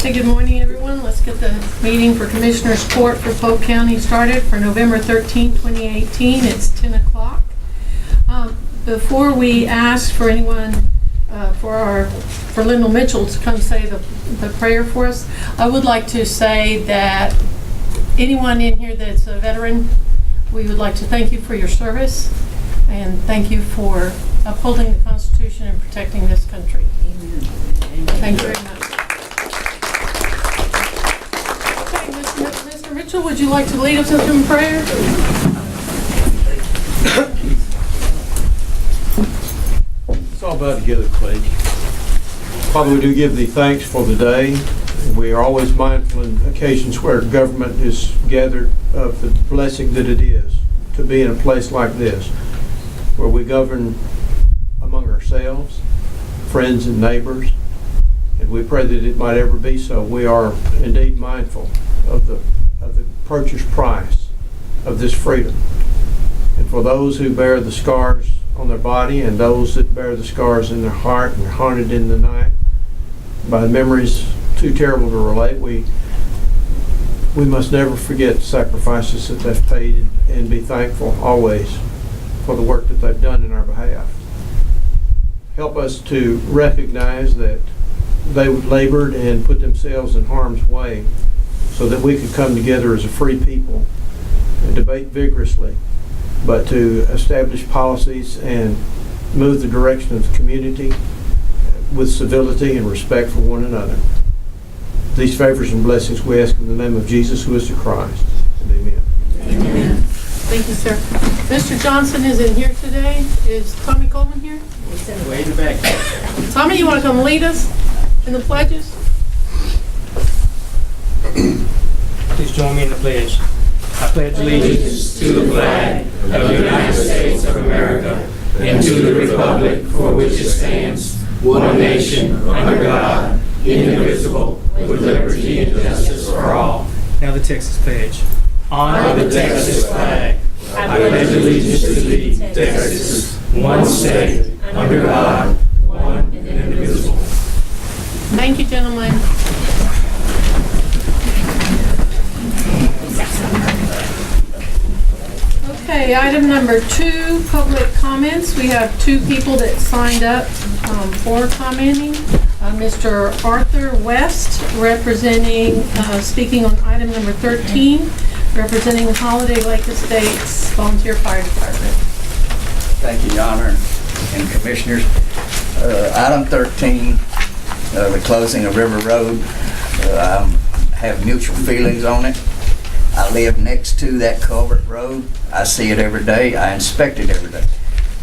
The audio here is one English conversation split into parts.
Okay, good morning, everyone. Let's get the meeting for Commissioners Court for Polk County started for November 13, 2018. It's 10 o'clock. Before we ask for anyone, for Lyndall Mitchell to come say the prayer for us, I would like to say that anyone in here that's a veteran, we would like to thank you for your service and thank you for upholding the Constitution and protecting this country. Amen. Thank you very much. Okay, Mr. Mitchell, would you like to lead us in prayer? Let's all bow together, please. Father, we do give thee thanks for the day. We are always mindful in occasions where government is gathered of the blessing that it is to be in a place like this, where we govern among ourselves, friends and neighbors, and we pray that it might ever be so. We are indeed mindful of the purchase price of this freedom. And for those who bear the scars on their body and those that bear the scars in their heart and are haunted in the night by memories too terrible to relate, we must never forget the sacrifices that they've paid and be thankful always for the work that they've done in our behalf. Help us to recognize that they labored and put themselves in harm's way so that we could come together as a free people and debate vigorously, but to establish policies and move the direction of the community with civility and respect for one another. These favors and blessings we ask in the name of Jesus, who is the Christ. And amen. Amen. Thank you, sir. Mr. Johnson isn't here today. Is Tommy Coleman here? Way in the back. Tommy, you want to come lead us in the pledges? Please join me in the pledge. I pledge allegiance to the flag of the United States of America and to the republic for which it stands, one nation, under God, indivisible, with liberty and justice for all. Now the Texas pledge. On the Texas flag, I pledge allegiance to thee, Texas, one state, under God, one and indivisible. Thank you, gentlemen. Okay, item number 2, public comments. We have 2 people that signed up for commenting. Mr. Arthur West, representing, speaking on item number 13, representing Holiday Lake Estates Volunteer Fire Department. Thank you, Your Honor and Commissioners. Item 13, the closing of River Road. I have mutual feelings on it. I live next to that culvert road. I see it every day. I inspect it every day.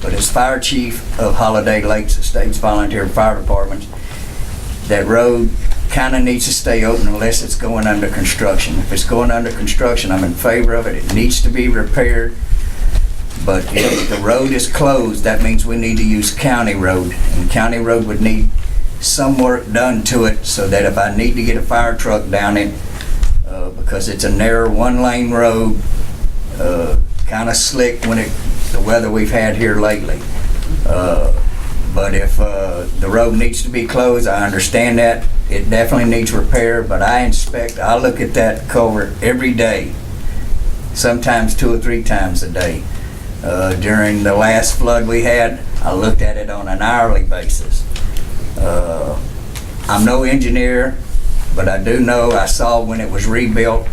But as fire chief of Holiday Lakes Estates Volunteer Fire Department, that road kind of needs to stay open unless it's going under construction. If it's going under construction, I'm in favor of it. It needs to be repaired. But if the road is closed, that means we need to use county road. And county road would need some work done to it so that if I need to get a fire truck down it, because it's a narrow 1-lane road, kind of slick when the weather we've had here lately. But if the road needs to be closed, I understand that. It definitely needs repair, but I look at that culvert every day, sometimes 2 or 3 times a day. During the last flood we had, I looked at it on an hourly basis. I'm no engineer, but I do know I saw when it was rebuilt,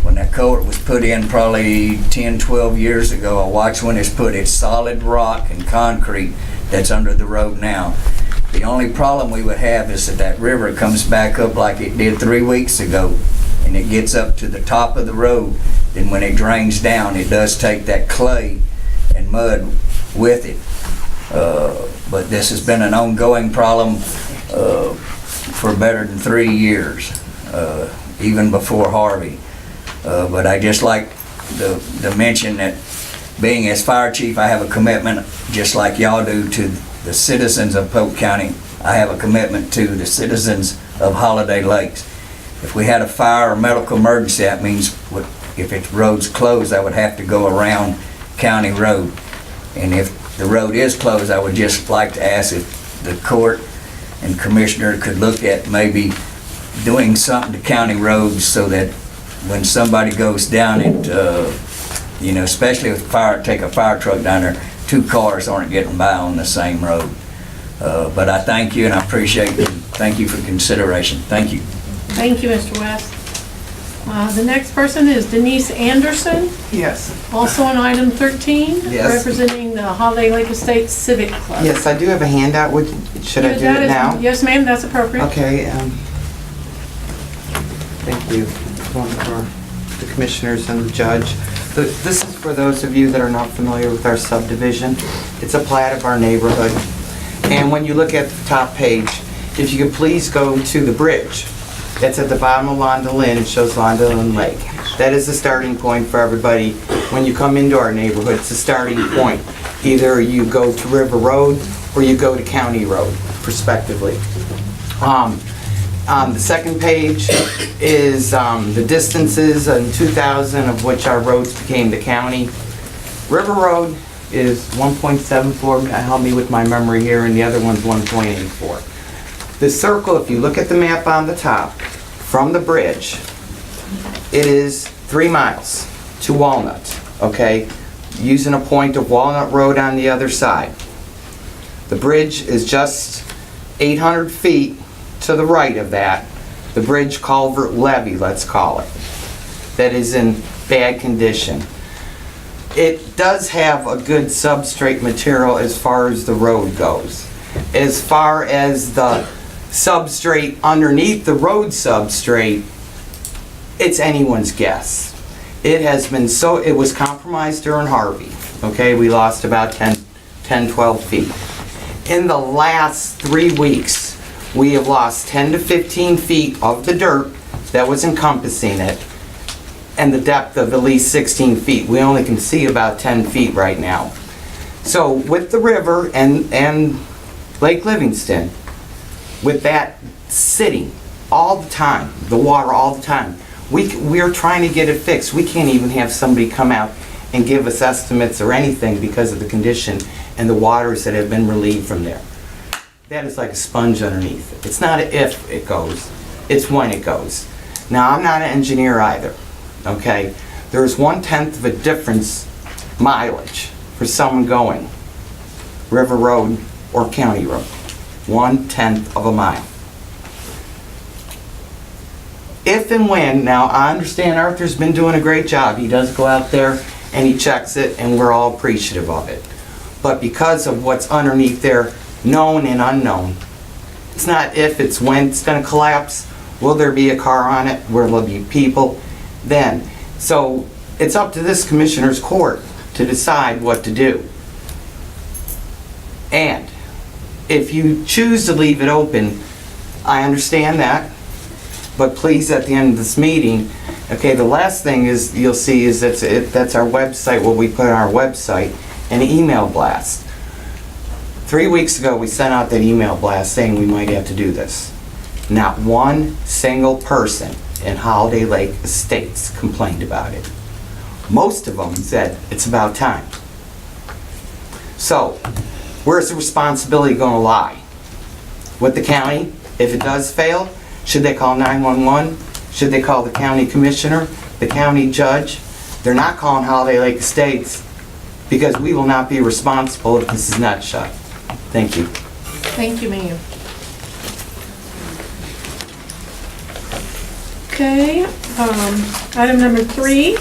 when that culvert was put in probably 10, 12 years ago, I watched when it's put. It's solid rock and concrete that's under the road now. The only problem we would have is that river comes back up like it did 3 weeks ago, and it gets up to the top of the road. Then when it drains down, it does take that clay and mud with it. But this has been an ongoing problem for better than 3 years, even before Harvey. But I just like to mention that being as fire chief, I have a commitment, just like y'all do, to the citizens of Polk County. I have a commitment to the citizens of Holiday Lakes. If we had a fire or medical emergency, that means if its road's closed, I would have to go around county road. And if the road is closed, I would just like to ask if the court and commissioner could look at maybe doing something to county roads so that when somebody goes down it, especially if take a fire truck down there, 2 cars aren't getting by on the same road. But I thank you and I appreciate it. Thank you for consideration. Thank you. Thank you, Mr. West. The next person is Denise Anderson, Yes, also on item 13, Yes. representing the Holiday Lake Estates Civic Club. yes, I do have a handout. Should I do That it is- now? Yes, ma'am, that's appropriate. Okay, thank you. One for the commissioners and the judge. This is for those of you that are not familiar with our subdivision. It's a plat of our neighborhood. And when you look at the top page, if you could please go to the bridge. That's at the bottom of Londa Lynn. It shows Londa Lynn Lake. That is the starting point for everybody. When you come into our neighborhood, it's a starting point. Either you go to River Road or you go to County Road, respectively. The second page is the distances in 2000 of which our roads became the county. River Road is 1.74, help me with my memory here, and the other one's 1.84. The circle, if you look at the map on the top, from the bridge, it is 3 miles to Walnut, okay? Using a point of Walnut Road on the other side. The bridge is just 800 feet to the right of that, the bridge culvert levee, let's call it, that is in bad condition. It does have a good substrate material as far as the road goes. As far as the substrate underneath the road substrate, it's anyone's guess. It has been it was compromised during Harvey, okay? We lost about 10, 12 feet. In the last 3 weeks, we have lost 10 to 15 feet of the dirt that was encompassing it, and the depth of at least 16 feet. We only can see about 10 feet right now. So with the river and Lake Livingston, with that sitting all the time, the water all the time, we're trying to get it fixed. We can't even have somebody come out and give us estimates or anything because of the condition and the waters that have been relieved from there. That is like a sponge underneath. It's not if it goes, it's when it goes. Now, I'm not an engineer either, okay? There's 1/10 of a difference mileage for someone going River Road or County Road. 1/10 of a mile. If and when, now I understand Arthur's been doing a great job. He does go out there and he checks it and we're all appreciative of it. But because of what's underneath there, known and unknown, it's not if, it's when it's going to collapse. Will there be a car on it? Will there be people? Then. So it's up to this commissioner's court to decide what to do. And if you choose to leave it open, I understand that. But please, at the end of this meeting, okay, the last thing is you'll see is that's our website, what we put on our website, an email blast. 3 weeks ago, we sent out that email blast saying we might have to do this. Not one single person in Holiday Lake Estates complained about it. Most of them said it's about time. So, where's the responsibility going to lie? With the county? If it does fail, should they call 911? Should they call the county commissioner, the county judge? They're not calling Holiday Lake Estates because we will not be responsible if this is not shut. Thank you. Thank you, ma'am. Okay, item number 3,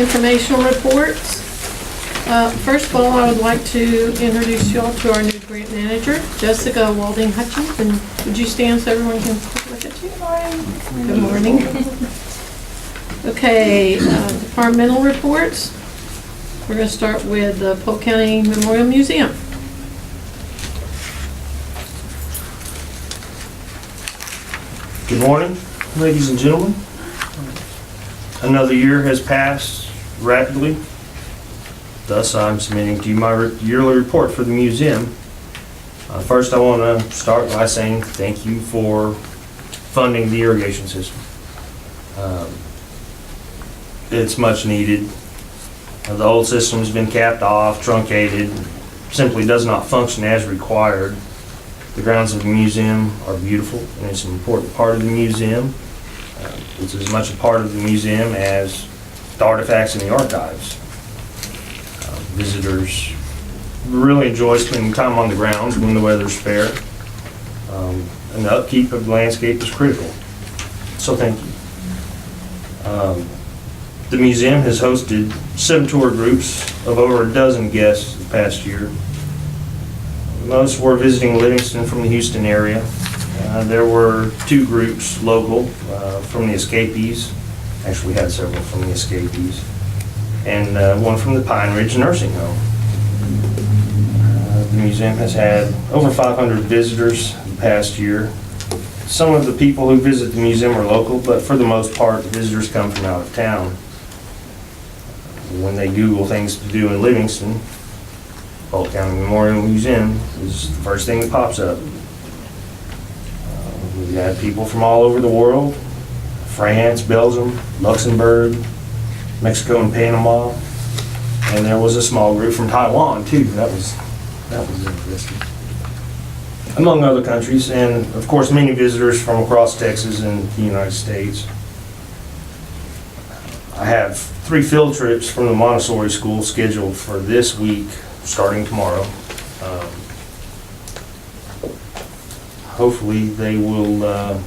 informational reports. First of all, I would like to introduce you all to our new grant manager, Jessica Walding Hutchins. And would you stand so everyone can look at you? Good morning. Okay, departmental reports. We're going to start with the Polk County Memorial Museum. Good morning, ladies and gentlemen. Another year has passed rapidly. Thus, I'm submitting to you my yearly report for the museum. First, I want to start by saying thank you for funding the irrigation system. It's much needed. The old system's been capped off, truncated, simply does not function as required. The grounds of the museum are beautiful, and it's an important part of the museum. It's as much a part of the museum as the artifacts in the archives. Visitors really enjoy spending time on the grounds when the weather's fair. And the upkeep of the landscape is critical. So thank you. The museum has hosted 7 tour groups of over a dozen guests the past year. Most were visiting Livingston from the Houston area. There were 2 groups local from the Escapees. Actually, we had several from the Escapees. And one from the Pine Ridge Nursing Home. The museum has had over 500 visitors the past year. Some of the people who visit the museum are local, but for the most part, visitors come from out of town. When they Google things to do in Livingston, Polk County Memorial Museum is the first thing that pops up. We've had people from all over the world: France, Belgium, Luxembourg, Mexico, and Panama. And there was a small group from Taiwan too. That was interesting. Among other countries, and of course many visitors from across Texas and the United States. I have 3 field trips from the Montessori school scheduled for this week, starting tomorrow. Hopefully they will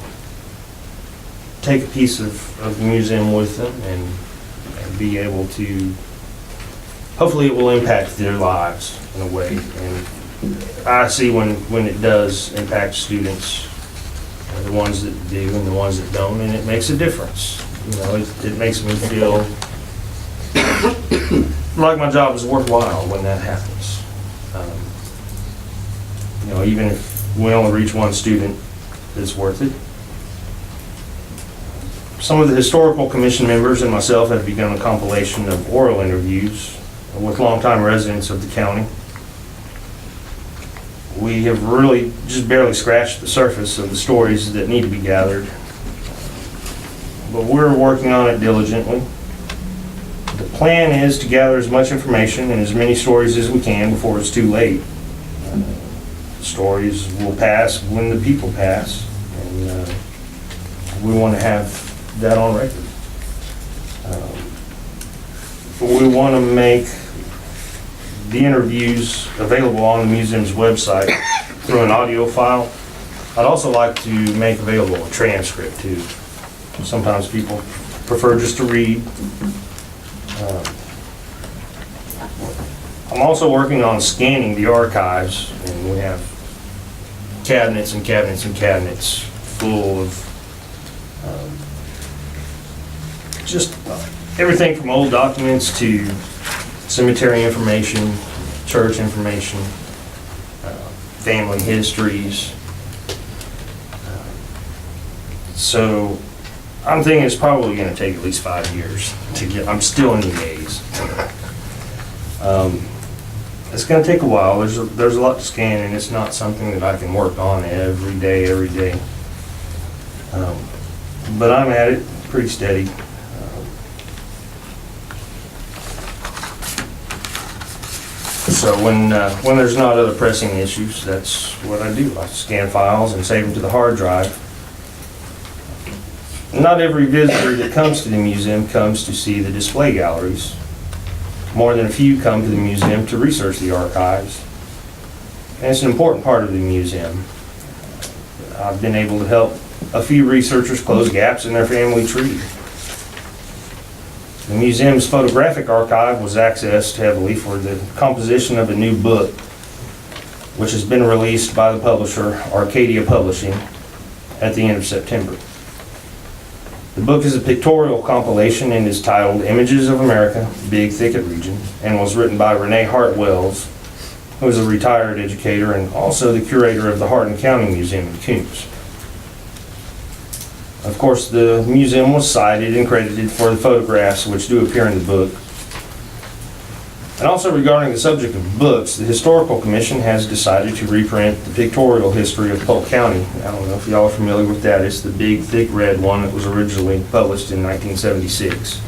take a piece of the museum with them and be able to, hopefully it will impact their lives in a way. And I see when it does impact students, the ones that do and the ones that don't, and it makes a difference. You know, it makes me feel like my job is worthwhile when that happens. You know, even if we only reach 1 student, it's worth it. Some of the historical commission members and myself have begun a compilation of oral interviews with longtime residents of the county. We have really just barely scratched the surface of the stories that need to be gathered, but we're working on it diligently. The plan is to gather as much information and as many stories as we can before it's too late. Stories will pass when the people pass, and we want to have that on record. We want to make the interviews available on the museum's website through an audio file. I'd also like to make available a transcript too. Sometimes people prefer just to read. I'm also working on scanning the archives, and we have cabinets and cabinets and cabinets full of just everything from old documents to cemetery information, church information, family histories. So I'm thinking it's probably going to take at least 5 years to get. I'm still in the maze. It's going to take a while. There's a lot to scan, and it's not something that I can work on every day. But I'm at it pretty steady. So when there's not other pressing issues, that's what I do. I scan files and save them to the hard drive. Not every visitor that comes to the museum comes to see the display galleries. More than a few come to the museum to research the archives. And it's an important part of the museum. I've been able to help a few researchers close gaps in their family tree. The museum's photographic archive was accessed heavily for the composition of a new book, which has been released by the publisher Arcadia Publishing at the end of September. The book is a pictorial compilation and is titled Images of America, Big Thicket Region, and was written by Renee Hart Wells, who is a retired educator and also the curator of the Hardin County Museum in Coombs. Of course, the museum was cited and credited for the photographs which do appear in the book. And also regarding the subject of books, the Historical Commission has decided to reprint the pictorial history of Polk County. I don't know if y'all are familiar with that. It's the big, thick red one that was originally published in 1976.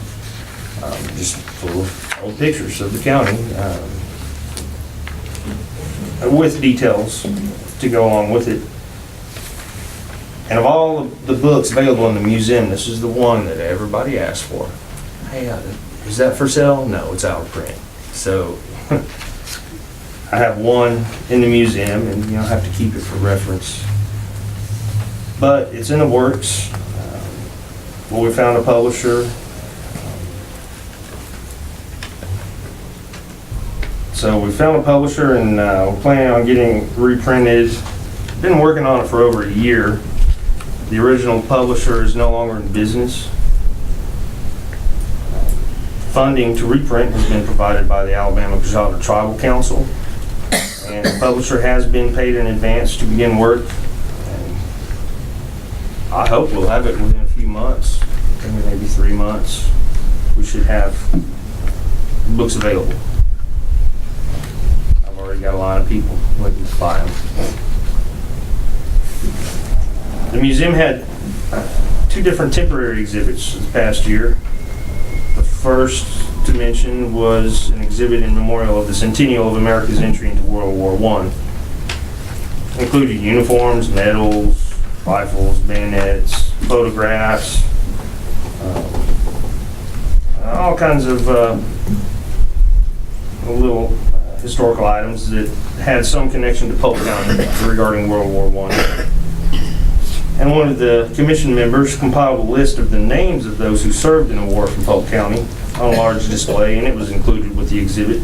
Just full of old pictures of the county with details to go along with it. And of all of the books available in the museum, this is the one that everybody asked for. Hey, is that for sale? No, it's out of print. So I have one in the museum, and I have to keep it for reference. But it's in the works. Well, we found a publisher. So we found a publisher, and we're planning on getting reprinted. Been working on it for over a year. The original publisher is no longer in business. Funding to reprint has been provided by the Alabama Cajata Tribal Council, and the publisher has been paid in advance to begin work. And I hope we'll have it within a few months, maybe 3 months. We should have books available. I've already got a line of people waiting to buy them. The museum had 2 different temporary exhibits this past year. The first to mention was an exhibit in memorial of the centennial of America's entry into World War I. It included uniforms, medals, rifles, bayonets, photographs, all kinds of little historical items that had some connection to Polk County regarding World War I. And one of the commission members compiled a list of the names of those who served in the war from Polk County on a large display, and it was included with the exhibit.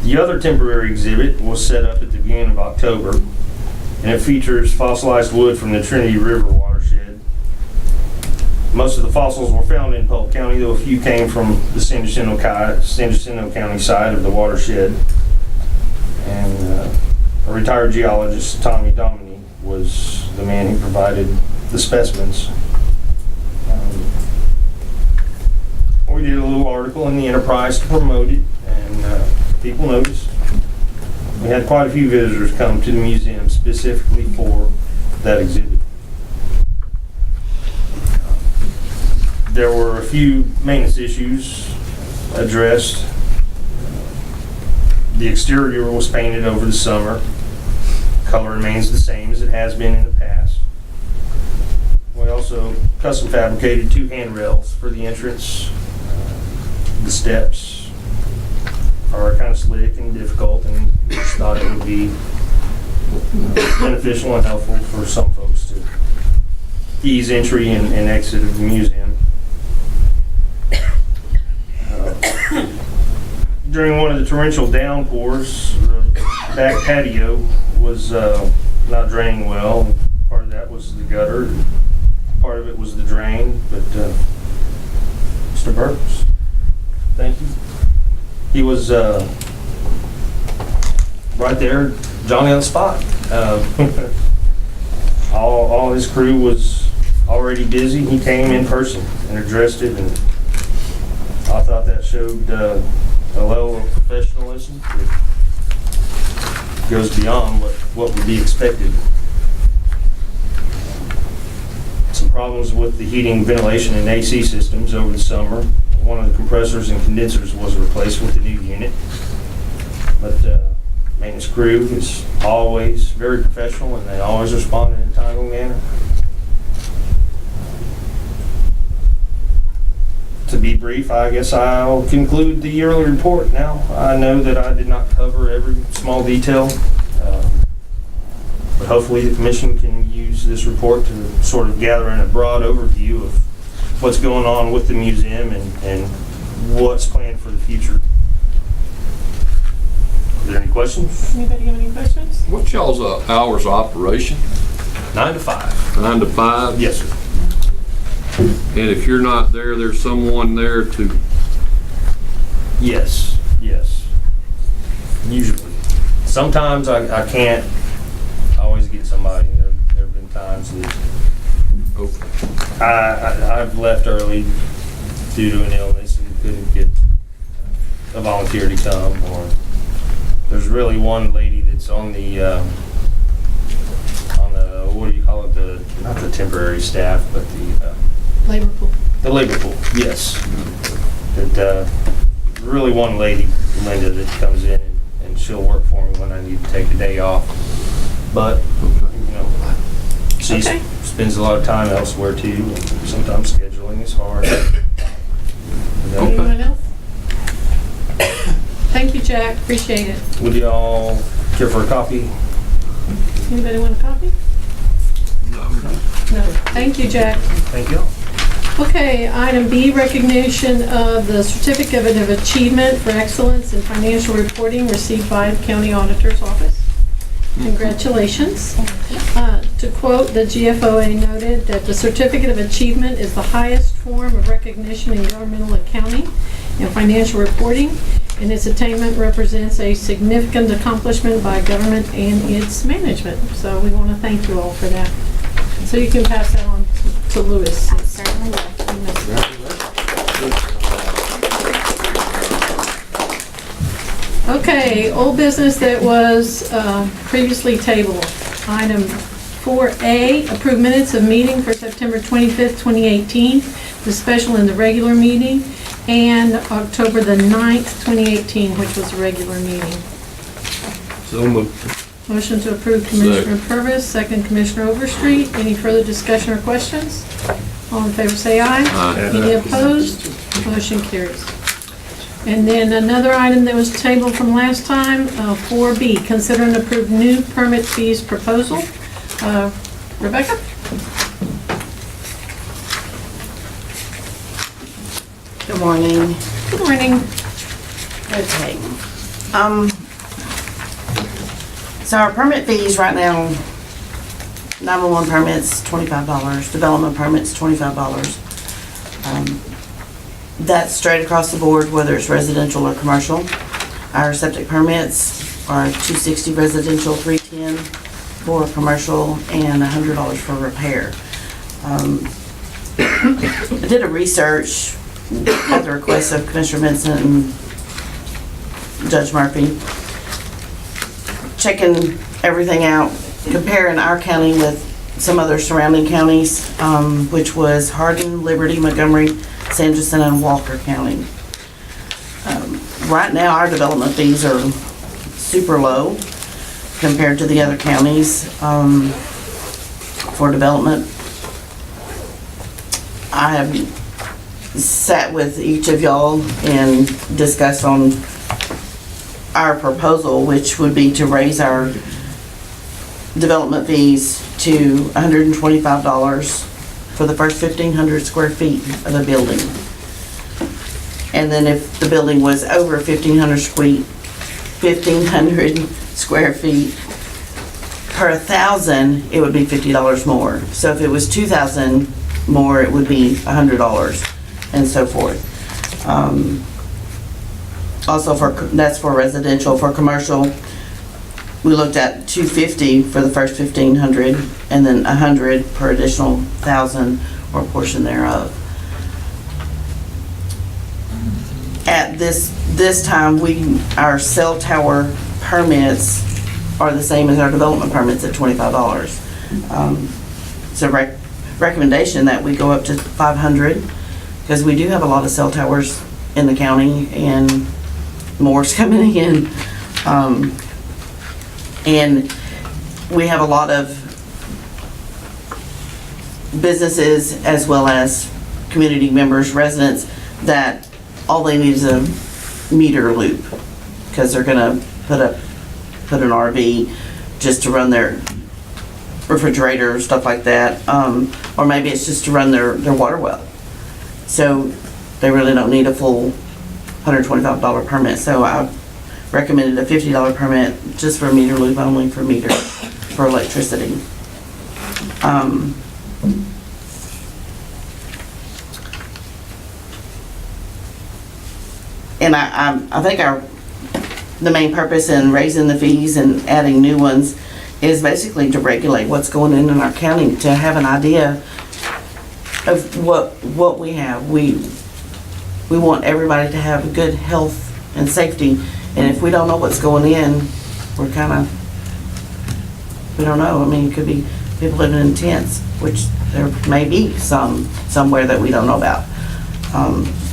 The other temporary exhibit was set up at the beginning of October, and it features fossilized wood from the Trinity River watershed. Most of the fossils were found in Polk County, though a few came from the San Jacinto County side of the watershed. And a retired geologist, Tommy Dominy, was the man who provided the specimens. We did a little article in the Enterprise to promote it, and people noticed. We had quite a few visitors come to the museum specifically for that exhibit. There were a few maintenance issues addressed. The exterior was painted over the summer. Color remains the same as it has been in the past. We also custom fabricated 2 handrails for the entrance. The steps are kind of slick and difficult, and we just thought it would be beneficial and helpful for some folks to ease entry and exit of the museum. During one of the torrential downpours, the back patio was not draining well. Part of that was the gutter, part of it was the drain, but Mr. Burks, thank you. He was right there, Johnny on the spot. All his crew was already busy. He came in person and addressed it, and I thought that showed a level of professionalism that goes beyond what would be expected. Some problems with the heating, ventilation, and AC systems over the summer. One of the compressors and condensers was replaced with the new unit. But maintenance crew is always very professional, and they always respond in a timely manner. To be brief, I guess I'll conclude the yearly report now. I know that I did not cover every small detail, but hopefully the commission can use this report to sort of gather in a broad overview of what's going on with the museum and what's planned for the future. Are there any questions? Anybody have any questions? What's y'all's hours of operation? 9 to 5. 9 to 5? Yes, sir. And if you're not there, there's someone there to... Yes. Usually. Sometimes I can't always get somebody. There have been times that Okay. I've left early due to an illness and couldn't get a volunteer to come. Or there's really one lady that's on the what do you call it? Not the temporary staff, but the Labor pool. The labor pool, yes. That really one lady, Linda, that comes in and she'll work for me when I need to take a day off. But, you know, she Okay. spends a lot of time elsewhere too, and sometimes scheduling is hard. Anyone else? Thank you, Jack, appreciate it. Would y'all care for a copy? Anybody want a copy? No. Thank you, Jack. Thank y'all. Okay, item B, recognition of the Certificate of Achievement for Excellence in Financial Reporting received by the County Auditor's Office. Congratulations. To quote, the GFOA noted that the Certificate of Achievement is the highest form of recognition in governmental accounting and financial reporting, and its attainment represents a significant accomplishment by government and its management. So we want to thank you all for that. So you can pass that on to Louis. Certainly will. Okay, old business that was previously tabled. Item 4A, approved minutes of meeting for September 25th, 2018, the special and the regular meeting, and October the 9th, 2018, which was a regular meeting. So moved. Motion to approve Commissioner Purvis, second Commissioner Overstreet. Any further discussion or questions? All in favor say aye. Aye. Any opposed? Motion carries. And then another item that was tabled from last time, 4B, consider and approve new permit fees proposal. Rebecca? Good morning. Good morning. Okay. So our permit fees right now, 911 permits, $25, development permits, $25. That's straight across the board, whether it's residential or commercial. Our septic permits are $260 residential, $310 for commercial, and $100 for repair. I did a research at the request of Commissioner Vincent and Judge Murphy, checking everything out, comparing our county with some other surrounding counties, which was Hardin, Liberty, Montgomery, Sanderson, and Walker County. Right now, our development fees are super low compared to the other counties for development. I have sat with each of y'all and discussed on our proposal, which would be to raise our development fees to $125 for the first 1,500 square feet of a building. And then if the building was over 1,500 square feet, per 1,000, it would be $50 more. So if it was 2,000 more, it would be $100, and so forth. Also, that's for residential. For commercial, we looked at $250 for the first 1,500, and then $100 per additional 1,000 or portion thereof. At this time, our cell tower permits are the same as our development permits at $25. It's a recommendation that we go up to 500, because we do have a lot of cell towers in the county, and more's coming in. And we have a lot of businesses as well as community members, residents, that all they need is a meter loop, because they're gonna put an RV just to run their refrigerator, stuff like that. Or maybe it's just to run their water well. So they really don't need a full $125 permit. So I recommended a $50 permit just for a meter loop only, for electricity. And I think the main purpose in raising the fees and adding new ones is basically to regulate what's going in our county, to have an idea of what we have. We want everybody to have good health and safety, and if we don't know what's going in, we don't know. I mean, it could be people living in tents, which there may be somewhere that we don't know about.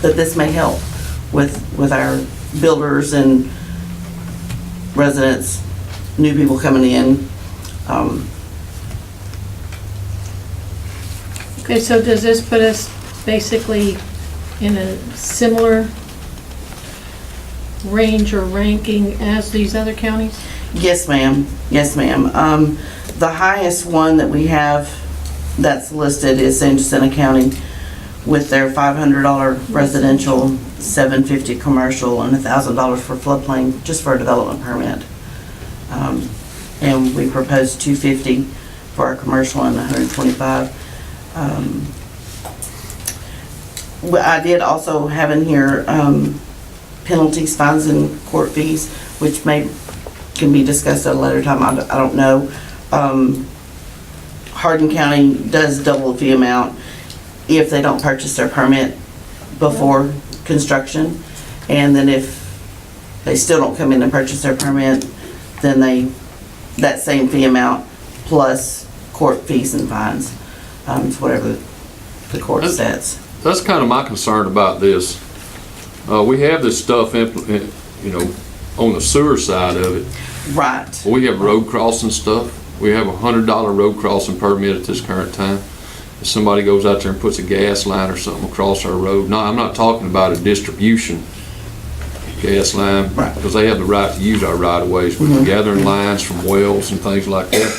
But this may help with our builders and residents, new people coming in. Okay, so does this put us basically in a similar range or ranking as these other counties? Yes, ma'am. Yes, ma'am. The highest one that we have that's listed is San Jacinto County with their $500 residential, $750 commercial, and $1,000 for floodplain, just for a development permit. And we proposed $250 for our commercial and $125. I did also have in here penalties, fines, and court fees, which can be discussed at a later time. I don't know. Hardin County does double the fee amount if they don't purchase their permit before construction. And then if they still don't come in and purchase their permit, then that same fee amount plus court fees and fines, it's whatever the court sets. That's kind of my concern about this. We have this stuff, on the sewer side of it. Right. We have road crossing stuff. We have a $100 road crossing permit at this current time. If somebody goes out there and puts a gas line or something across our road, no, I'm not talking about a distribution gas line, Right. because they have the right to use our right of ways with gathering lines from wells and things like that.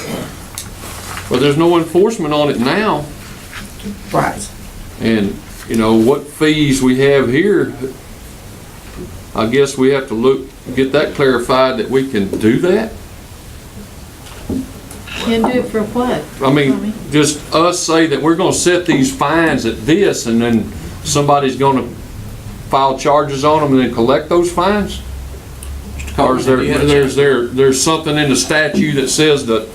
But there's no enforcement on it now. Right. And, what fees we have here, I guess we have to get that clarified that we can do that. Can do it for what? I mean, just us say that we're gonna set these fines at this, and then somebody's gonna file charges on them and then collect those fines? Or is there's something in the statute that says that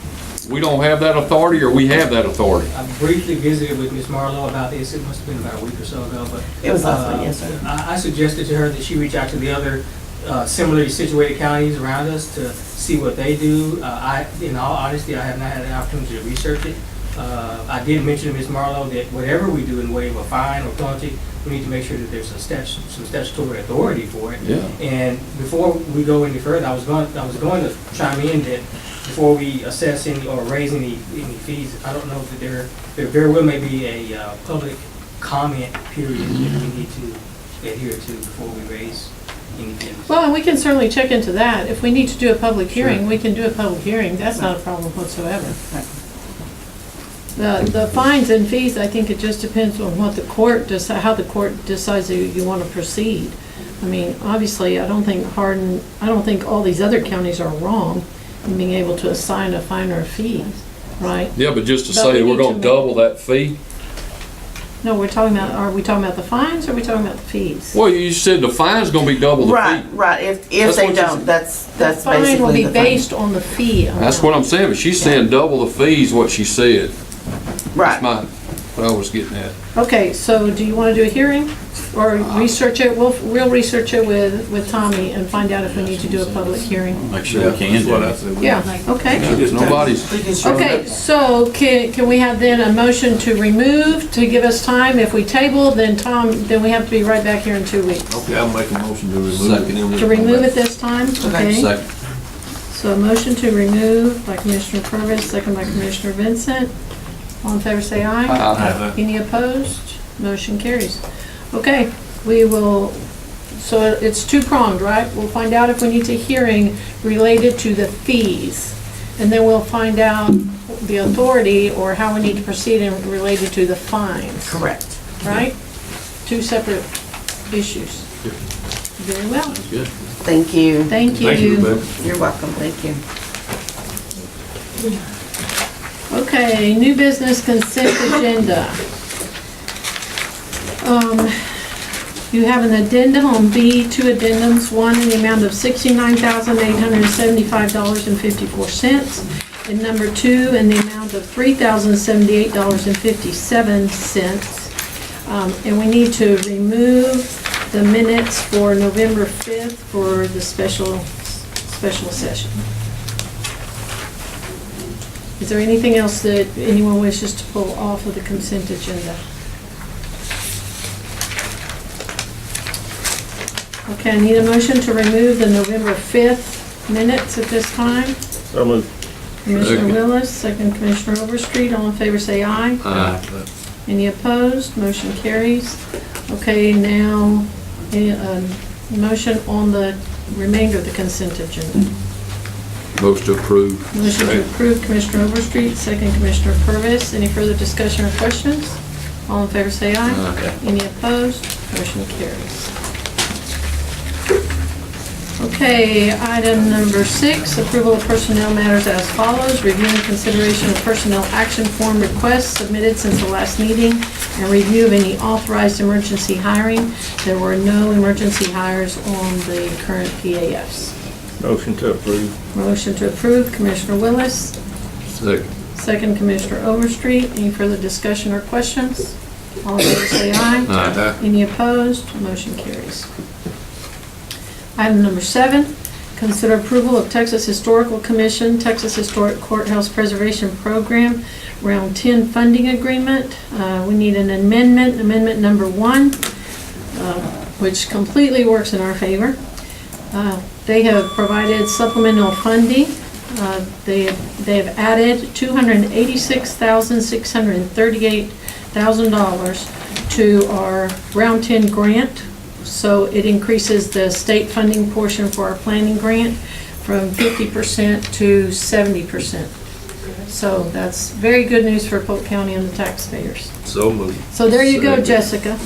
we don't have that authority, or we have that authority? I briefly visited with Ms. Marlowe about this. It must have been about a week or so ago, but. It was last week, yes, sir. I suggested to her that she reach out to the other similarly situated counties around us to see what they do. In all honesty, I have not had an opportunity to research it. I did mention to Ms. Marlowe that whatever we do in way of a fine or penalty, we need to make sure that there's some statutory authority for it. Yeah. And before we go any further, I was going to chime in that before we assess any or raise any fees, I don't know that there very well may be a public comment period that we need to adhere to before we raise any fees. Well, and we can certainly check into that. If we need to do a public hearing, we can do a public hearing. That's not a problem whatsoever. The fines and fees, I think it just depends on what the court how the court decides that you want to proceed. I mean, obviously, I don't think all these other counties are wrong in being able to assign a fine or a fee, right? Yeah, but just to But say we we're need gonna to double that fee? No, are we talking about the fines, or are we talking about the fees? Well, you said the fine's gonna be double the Right, fee. right. If That's they what you don't, that's The fine will basically be the fine. based on the fee amount. That's what I'm saying, but she's saying double the fees, what she said. Right. That's what I was getting at. Okay, so do you want to do a hearing or research it? We'll research it with Tommy and find out if we need to do a public hearing. Make sure we can do it. Yeah, okay. Nobody's, Okay, so can we have then a motion to remove, to give us time? If we table, then then we have to be right back here in 2 weeks. Okay, I'll make a motion to remove. To remove it this time, okay? Second. So a motion to remove by Commissioner Purvis, second by Commissioner Vincent. All in favor say aye. Aye. Any opposed? Motion carries. Okay, we will, so it's two-pronged, right? We'll find out if we need a hearing related to the fees. And then we'll find out the authority or how we need to proceed in related to the fines. Correct. Right? Two separate issues. Very well. Good. Thank you. Thank you. Thank you, Rebecca. You're welcome. Thank you. Okay, new business consent agenda. You have an addendum on B, two addendums, one in the amount of $69,875.54, and number two in the amount of $3,078.57. And we need to remove the minutes for November 5th for the special session. Is there anything else that anyone wishes to pull off of the consent agenda? Okay, I need a motion to remove the November 5th minutes at this time. So moved. Commissioner Second. Willis, second Commissioner Overstreet. All in favor say aye. Aye. Any opposed? Motion carries. Okay, now, a motion on the remainder of the consent agenda. Motion to approve. Motion to approve Commissioner Overstreet, second Commissioner Purvis. Any further discussion or questions? All in favor say aye. Aye. Any opposed? Motion carries. Okay, item number 6, approval of personnel matters as follows. Review and consideration of personnel action form requests submitted since the last meeting and review of any authorized emergency hiring. There were no emergency hires on the current PAFs. Motion to approve. Motion to approve, Commissioner Willis. Second. Second, Commissioner Overstreet. Any further discussion or questions? All in favor say aye. Aye. Any opposed? Motion carries. Item number 7, consider approval of Texas Historical Commission, Texas Historic Courthouse Preservation Program, Round 10 funding agreement. We need an amendment, amendment number 1, which completely works in our favor. They have provided supplemental funding. They have added $286,638,000 to our Round 10 grant. So it increases the state funding portion for our planning grant from 50% to 70%. So that's very good news for Polk County and the taxpayers. So moved. So there you go, Second. Jessica.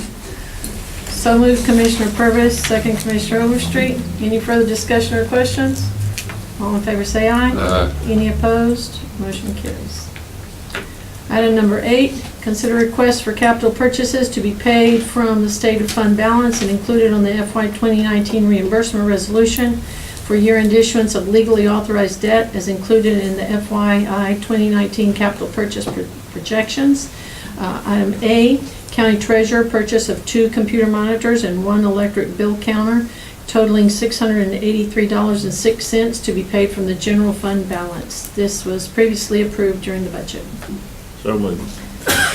So moved, Commissioner Purvis, second Commissioner Overstreet. Any further discussion or questions? All in favor say aye. Aye. Any opposed? Motion carries. Item number 8, consider requests for capital purchases to be paid from the state of fund balance and included on the FY 2019 reimbursement resolution for year-end issuance of legally authorized debt as included in the FYI 2019 capital purchase projections. Item A, county treasurer purchase of 2 computer monitors and 1 electric bill counter totaling $683.06 to be paid from the general fund balance. This was previously approved during the budget. So moved.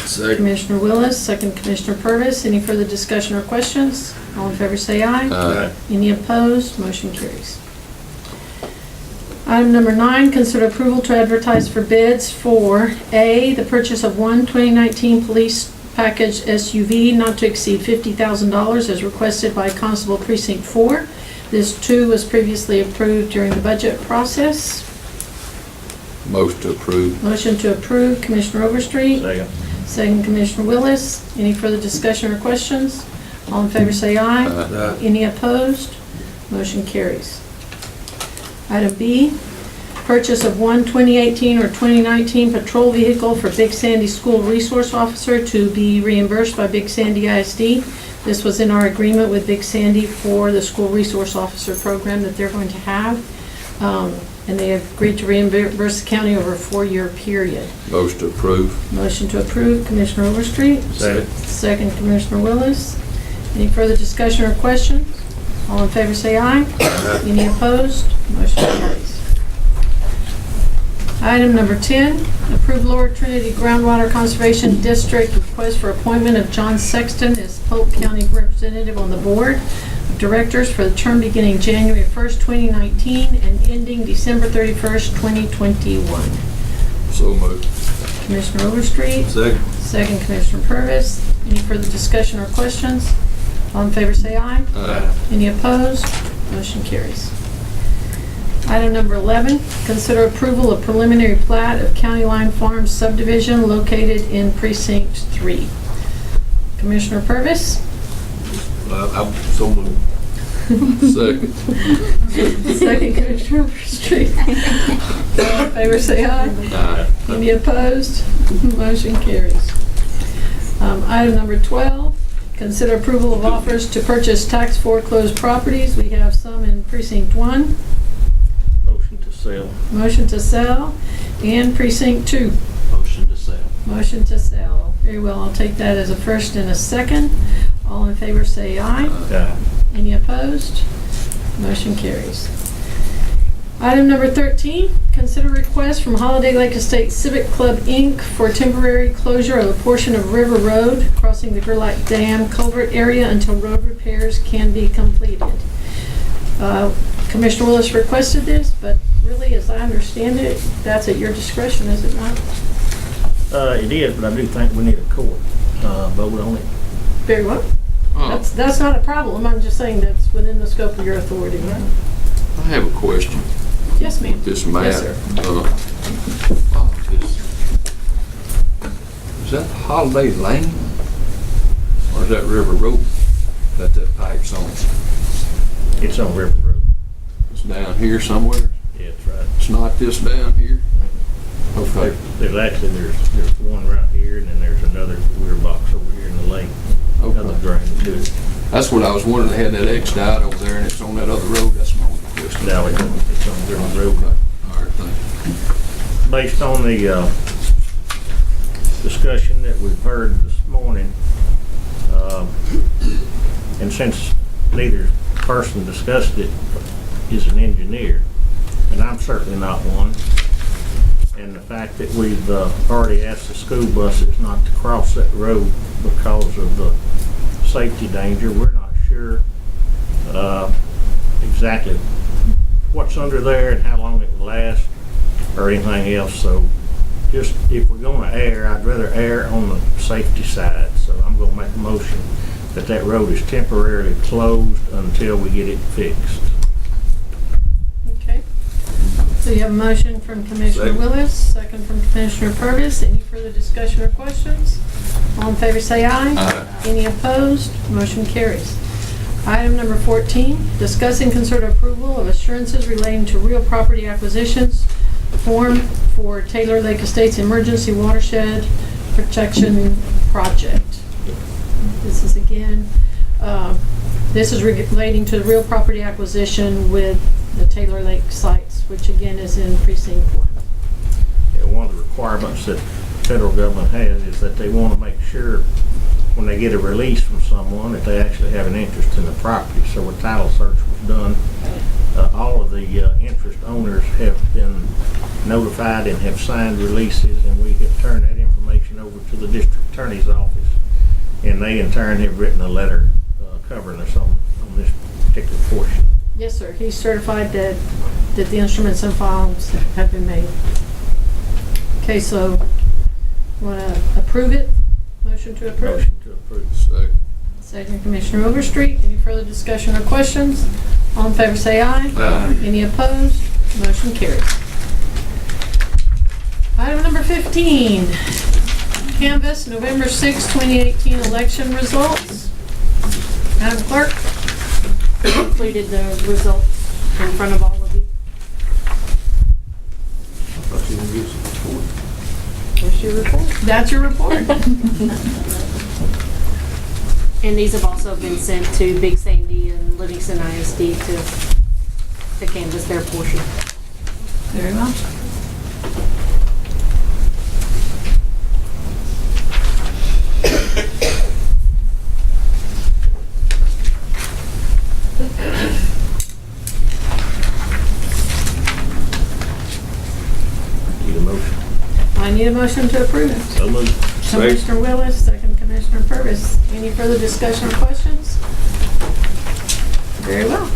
Second. Commissioner Willis, second Commissioner Purvis. Any further discussion or questions? All in favor say aye. Aye. Any opposed? Motion carries. Item number 9, consider approval to advertise for bids for A, the purchase of 1 2019 police package SUV not to exceed $50,000 as requested by Constable Precinct 4. This too was previously approved during the budget process. Motion to approve. Motion to approve, Commissioner Overstreet. Second. Second, Commissioner Willis. Any further discussion or questions? All in favor say aye. Aye. Any opposed? Motion carries. Item B, purchase of 1 2018 or 2019 patrol vehicle for Big Sandy School Resource Officer to be reimbursed by Big Sandy ISD. This was in our agreement with Big Sandy for the School Resource Officer program that they're going to have. And they have agreed to reimburse the county over a 4-year period. Motion to approve. Motion to approve, Commissioner Overstreet. Second. Second, Commissioner Willis. Any further discussion or questions? All in favor say aye. Any opposed? Motion carries. Item number 10, approve Lower Trinity Groundwater Conservation District request for appointment of John Sexton as Polk County representative on the board of directors for the term beginning January 1st, 2019 and ending December 31st, 2021. So moved. Commissioner Overstreet. Second. Second, Commissioner Purvis. Any further discussion or questions? All in favor say aye. Aye. Any opposed? Motion carries. Item number 11, consider approval of preliminary plat of County Line Farms subdivision located in Precinct 3. Commissioner Purvis. I'm so moved. Second. Second, Commissioner Overstreet. All in favor say aye. Aye. Any opposed? Motion carries. Item number 12, consider approval of offers to purchase tax foreclosed properties. We have some in Precinct 1. Motion to sell. Motion to sell. And Precinct 2. Motion to sell. Motion to sell. Very well, I'll take that as a first and a second. All in favor say aye. Aye. Any opposed? Motion carries. Item number 13, consider request from Holiday Lake Estate Civic Club, Inc. for temporary closure of a portion of River Road crossing the Gerlach Dam culvert area until road repairs can be completed. Commissioner Willis requested this, but really, as I understand it, that's at your discretion, is it not? It is, but I do think we need a court vote on it. Very well. Oh, That's not a problem. I'm just saying that's within the scope of your authority, right? I have a question. Yes, ma'am. This map. Yes, sir. Is that Holiday Lane? Or is that River Road that pipe's on? It's on River Road. It's down here somewhere? Yeah, it's right. It's not this down here? Okay. There's actually, there's one right here, and then there's another weird box over here in the lake. Another Okay. drain to it. That's what I was wondering. They had that X dot over there and it's on that other road. That's my only question. Now it's on River Road. Okay. All right, thank you. Based on the discussion that we've heard this morning, and since neither person discussed it is an engineer, and I'm certainly not one, and the fact that we've already asked the school buses not to cross that road because of the safety danger, we're not sure exactly what's under there and how long it will last or anything else. So just if we're going to err, I'd rather err on the safety side. So I'm going to make a motion that that road is temporarily closed until we get it fixed. Okay. So you have a motion from Commissioner Second. Willis, second from Commissioner Purvis. Any further discussion or questions? All in favor say aye. Aye. Any opposed? Motion carries. Item number 14, discuss and consider approval of assurances relating to real property acquisitions form for Taylor Lake Estates Emergency Watershed Protection Project. This is again, this is relating to the real property acquisition with the Taylor Lake sites, which again is in precinct 1. And one of the requirements that the federal government has is that they want to make sure when they get a release from someone that they actually have an interest in the property. So a title search was done. All of the interest owners have been notified and have signed releases, and we have turned that information over to the district attorney's office. And they in turn have written a letter covering us on this particular portion. Yes, sir. He's certified that the instruments and files have been made. Okay, so want to approve it? Motion to approve. Motion to approve. Second. Second, Commissioner Overstreet. Any further discussion or questions? All in favor say aye. Aye. Any opposed? Motion carries. Item number 15, canvass November 6, 2018 election results. Madam Clerk, included the results in front of all of you. Where's your report? That's your report. And these have also been sent to Big Sandy and Livingston ISD to canvass their portion. Very well. Need a motion. I need a motion to approve it. So moved. Commissioner Willis, second Commissioner Purvis. Any further discussion or questions? Very well.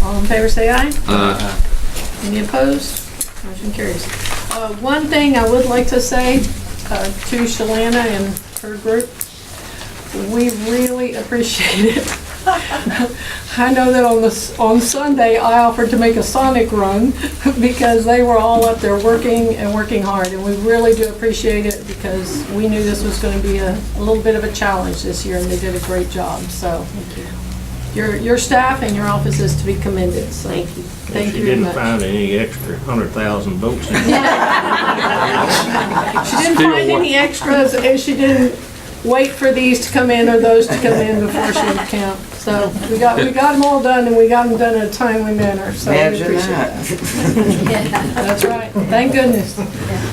All in favor say aye. Aye. Any opposed? Motion carries. One thing I would like to say to Shalana and her group, we really appreciate it. I know that on Sunday, I offered to make a Sonic run because they were all up there working and working hard, and we really do appreciate it because we knew this was going to be a little bit of a challenge this year, and they did a great job. So, your staff and your office is to be commended. So, thank you. Thank you very She much. didn't find any extra 100,000 votes in it. She didn't find any extras, and she didn't wait for these to come in or those to come in before she would count. So we got them all done, and we got them done in a timely manner. So we Imagine appreciate that. That's right. Thank goodness.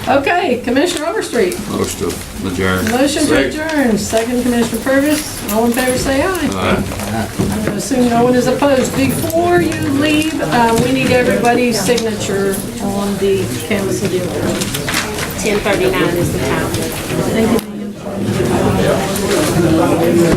Okay, Commissioner Overstreet. Motion to adjourn. Motion to adjourn. Second, Commissioner Purvis. All in favor, say aye. Aye. I'm going to assume no one is opposed. Before you leave, we need everybody's signature on the canvas and deal. 10:39 is the time. Thank you. How you doing?